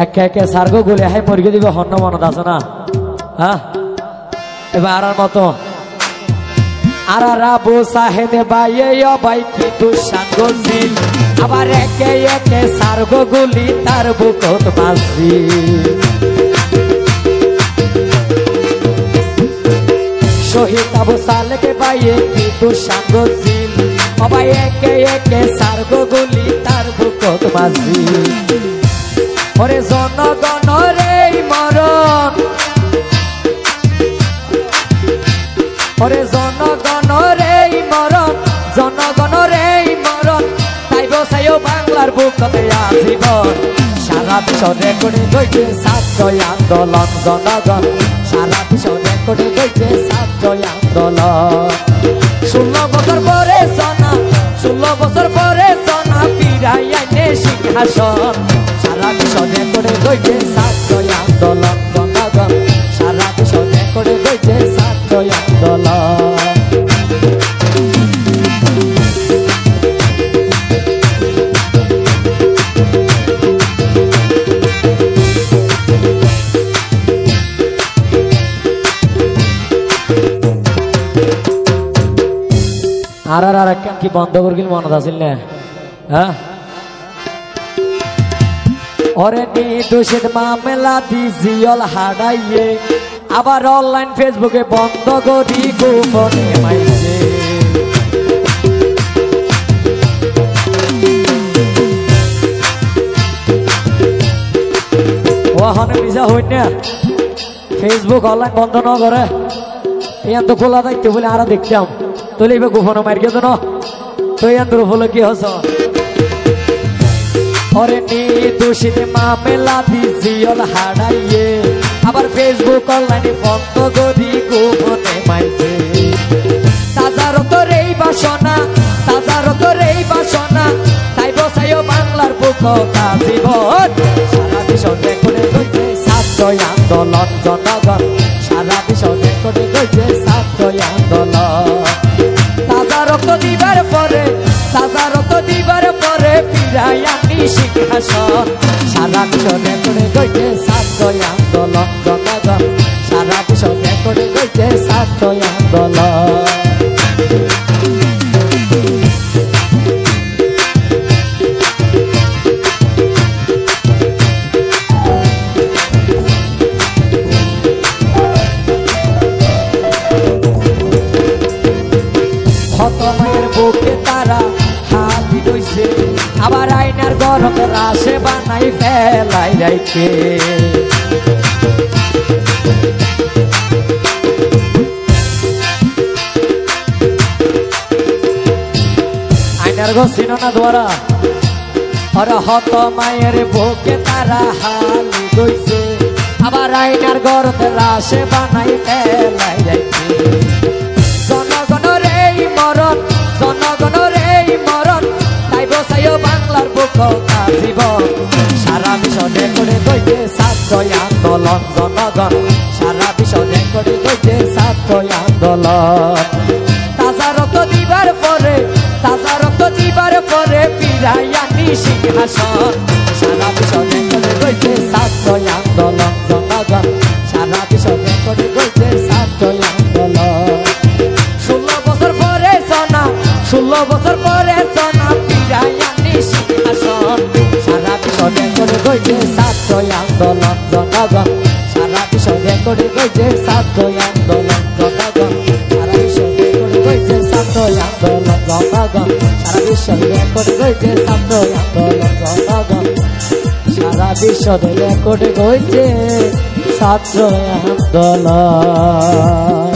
একে একে সার্গো গুলে হাই মরিয়ে দিবে হন্য মনত আছে না হ্যাঁ এবার আর মতো আর রাবু সাহেদে বাইয়ে বাই কি দুঃসাঙ্গ ছিল আবার একে একে সার্গো গুলি তার বুকত মাসি শহীদ আবু সালেকে বাইয়ে কি দুঃসাঙ্গ ছিল আবার একে একে সার্গো গুলি তার বুকত মাসি ওরে জনগণ রে মরণ ওরে জনগণ রে মরণ জনগণ রে মরণ তাই বসাইও বাংলার বুকতে আজীবন সারা বিশ্ব রেকর্ডে গইছে ছাত্র আন্দোলন জনগণ সারা বিশ্ব রেকর্ডে গইছে ছাত্র আন্দোলন 16 বছর পরে সনা 16 বছর পরে সনা ফিরাই আইনে সিংহাসন সারা বিশ্ব রেকর্ডে গইছে ছাত্র আন্দোলন জনগণ সারা বিশ্ব রেকর্ডে গইছে ছাত্র আন্দোলন আর কি বন্ধ করে মনত আছিল না হ্যাঁ ওরে নির্দোষের মামলা দিজিয়ল হারাইয়ে আবার অনলাইন ফেসবুকে বন্ধ করি গোপনে মাইছে ওখানে ভিসা হই না ফেসবুক অনলাইন বন্ধ ন করে ইয়ান তো খোলা থাকতে বলে আরো দেখতাম তোলে এবার গোপনে মার গেছে না তো ইয়ান তোর বলে কি হস ওরে নির্দোষীতে মামলা দিজিয়ল হারাইয়ে আবার ফেসবুক অনলাইনে বন্ধ করি গোপনে মাইছে তাজারও তোর এই বাসনা তাজারও তোর এই বাসনা তাই বসাইও বাংলার বুকতা জীবন সারা বিশ্ব রেকর্ডে গইছে ছাত্র আন্দোলন জনগণ সারা বিশ্ব রেকর্ডে গইছে ছাত্র আন্দোলন তাজা রক্ত দিবার পরে ফিরাই আনি সিংহাসন সারা বিশ্ব রেকর্ডে গইছে ছাত্র আন্দোলন জনগণ সারা বিশ্ব রেকর্ডে গইছে ছাত্র আন্দোলন বুকে তারা হাতি রইছে আবার আইনার গরম রাশে বানাই ফেলাই রাইছে আইনার গো চিনো না দ্বারা আর হত মায়ের বুকে তারা হাতি রইছে আবার আইনার গরম রাশে বানাই ফেলাই রাইছে জনগণের এই মরণ জনগণের এই মরণ তাই বসাইও বাংলার বুকতা জীবন সারা বিশ্ব রেকর্ডে গইছে ছাত্র আন্দোলন জনগণ সারা বিশ্ব রেকর্ডে গইছে ছাত্র আন্দোলন তাজা রক্ত দিবার পরে ফিরাই আনি সিংহাসন সারা বিশ্ব রেকর্ডে গইছে ছাত্র আন্দোলন জনগণ সারা বিশ্ব রেকর্ডে গইছে ছাত্র আন্দোলন 16 বছর পরে সনা ফিরাই আনি সিংহাসন সারা বিশ্ব রেকর্ডে গইছে ছাত্র আন্দোলন জনগণ সারা বিশ্ব রেকর্ডে গইছে ছাত্র আন্দোলন জনগণ সারা বিশ্ব রেকর্ডে গইছে ছাত্র আন্দোলন জনগণ সারা বিশ্ব রেকর্ডে গইছে ছাত্র আন্দোলন জনগণ সারা বিশ্ব রেকর্ডে গইছে ছাত্র আন্দোলন।